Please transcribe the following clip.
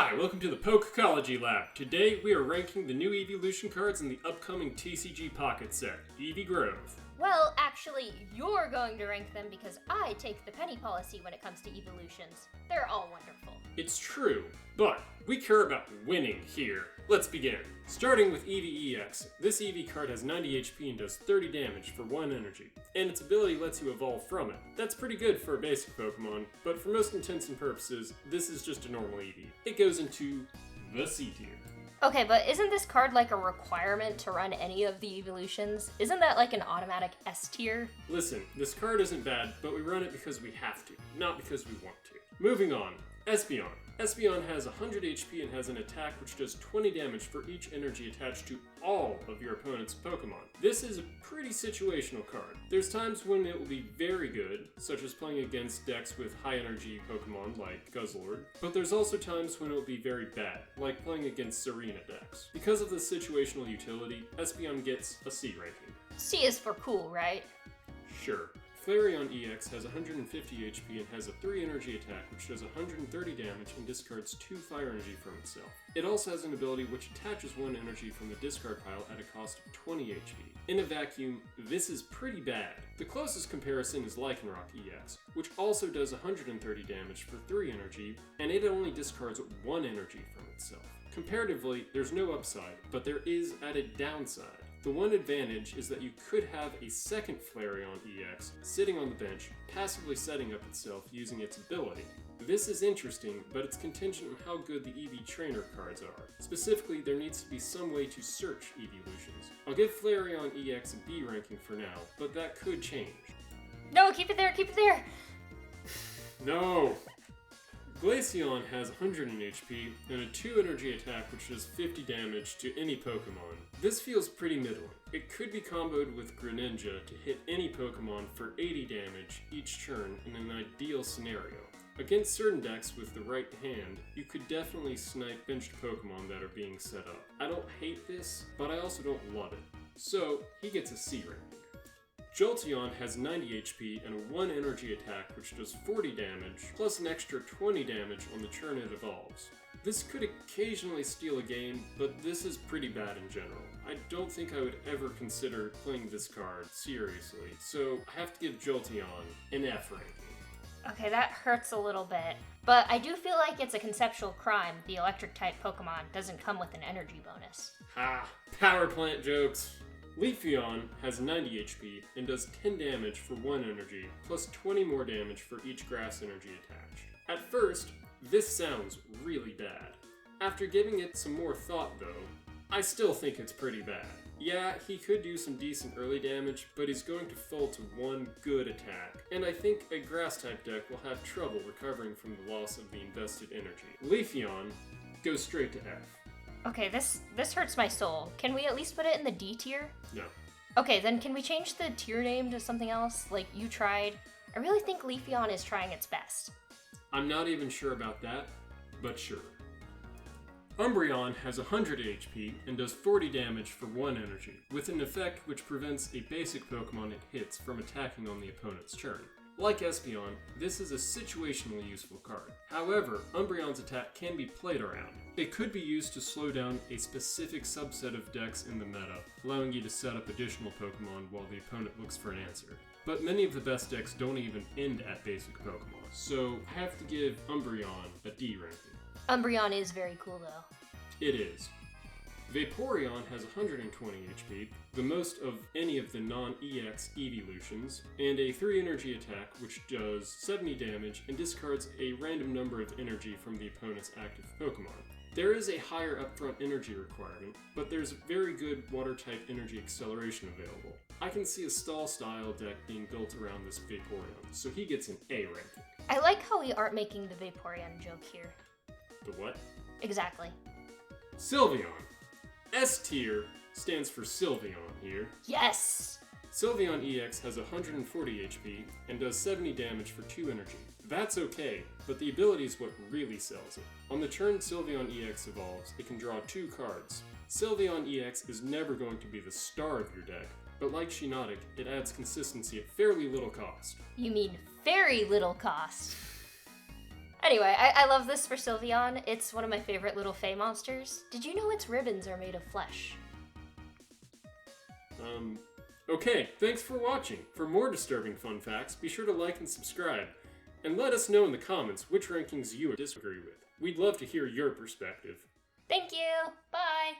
Hi, welcome to the Pokecology Lab. Today we are ranking the new Eeveelution cards in the upcoming TCG Pocket set, Eevee Grove. Well, actually, you're going to rank them because I take the penny policy when it comes to Eeveelutions. They're all wonderful. It's true, but we care about winning here. Let's begin. Starting with Eevee EX, this Eevee card has 90 HP and does 30 damage for 1 energy, and its ability lets you evolve from it. That's pretty good for a basic Pokemon, but for most intents and purposes, this is just a normal Eevee. It goes into the C tier. Okay, but isn't this card like a requirement to run any of the Eeveelutions? Isn't that like an automatic S tier? Listen, this card isn't bad, but we run it because we have to, not because we want to. Moving on, Espeon. Espeon has 100 HP and has an attack which does 20 damage for each energy attached to all of your opponent's Pokemon. This is a pretty situational card. There's times when it will be very good, such as playing against decks with high energy Pokemon like Guzzlord, but there's also times when it will be very bad, like playing against Serena decks. Because of the situational utility, Espeon gets a C ranking. C is for cool, right? Sure. Flareon EX has 150 HP and has a 3 energy attack which does 130 damage and discards 2 fire energy from itself. It also has an ability which attaches 1 energy from the discard pile at a cost of 20 HP. In a vacuum, this is pretty bad. The closest comparison is Lycanroc EX, which also does 130 damage for 3 energy, and it only discards 1 energy from itself. Comparatively, there's no upside, but there is added downside. The one advantage is that you could have a second Flareon EX sitting on the bench, passively setting up itself using its ability. This is interesting, but it's contingent on how good the Eevee trainer cards are. Specifically, there needs to be some way to search Eeveelutions. I'll give Flareon EX a B ranking for now, but that could change. No, keep it there, keep it there! No! Glaceon has 100 HP and a 2 energy attack which does 50 damage to any Pokemon. This feels pretty middling. It could be comboed with Greninja to hit any Pokemon for 80 damage each turn in an ideal scenario. Against certain decks with the right hand, you could definitely snipe benched Pokemon that are being set up. I don't hate this, but I also don't love it. So, he gets a C ranking. Jolteon has 90 HP and a 1 energy attack which does 40 damage, plus an extra 20 damage on the turn it evolves. This could occasionally steal a game, but this is pretty bad in general. I don't think I would ever consider playing this card seriously, so I have to give Jolteon an F ranking. Okay, that hurts a little bit, but I do feel like it's a conceptual crime the electric-type Pokemon doesn't come with an energy bonus. Ha! Power plant jokes! Leafeon has 90 HP and does 10 damage for 1 energy, plus 20 more damage for each grass energy attached. At first, this sounds really bad. After giving it some more thought though, I still think it's pretty bad. Yeah, he could do some decent early damage, but he's going to fall to 1 good attack, and I think a grass-type deck will have trouble recovering from the loss of the invested energy. Leafeon goes straight to F. Okay, this hurts my soul. Can we at least put it in the D tier? No. Okay, then can we change the tier name to something else? Like, you tried? I really think Leafeon is trying its best. I'm not even sure about that, but sure. Umbreon has 100 HP and does 40 damage for 1 energy, with an effect which prevents a basic Pokemon it hits from attacking on the opponent's turn. Like Espeon, this is a situationally useful card. However, Umbreon's attack can be played around. It could be used to slow down a specific subset of decks in the meta, allowing you to set up additional Pokemon while the opponent looks for an answer. But many of the best decks don't even end at basic Pokemon, so I have to give Umbreon a D ranking. Umbreon is very cool though. It is. Vaporeon has 120 HP, the most of any of the non-EX Eeveelutions, and a 3 energy attack which does 70 damage and discards a random number of energy from the opponent's active Pokemon. There is a higher upfront energy requirement, but there's very good water-type energy acceleration available. I can see a stall-style deck being built around this Vaporeon, so he gets an A ranking. I like how we aren't making the Vaporeon joke here. The what? Exactly. Sylveon. S tier stands for Sylveon here. Yes! Sylveon EX has 140 HP and does 70 damage for 2 energy. That's okay, but the ability is what really sells it. On the turn Sylveon EX evolves, it can draw 2 cards. Sylveon EX is never going to be the star of your deck, but like Shiinotic, it adds consistency at fairly little cost. You mean very little cost. Anyway, I love this for Sylveon. It's one of my favorite little Fey monsters. Did you know its ribbons are made of flesh? Okay, thanks for watching. For more disturbing fun facts, be sure to like and subscribe. And let us know in the comments which rankings you disagree with. We'd love to hear your perspective. Thank you! Bye!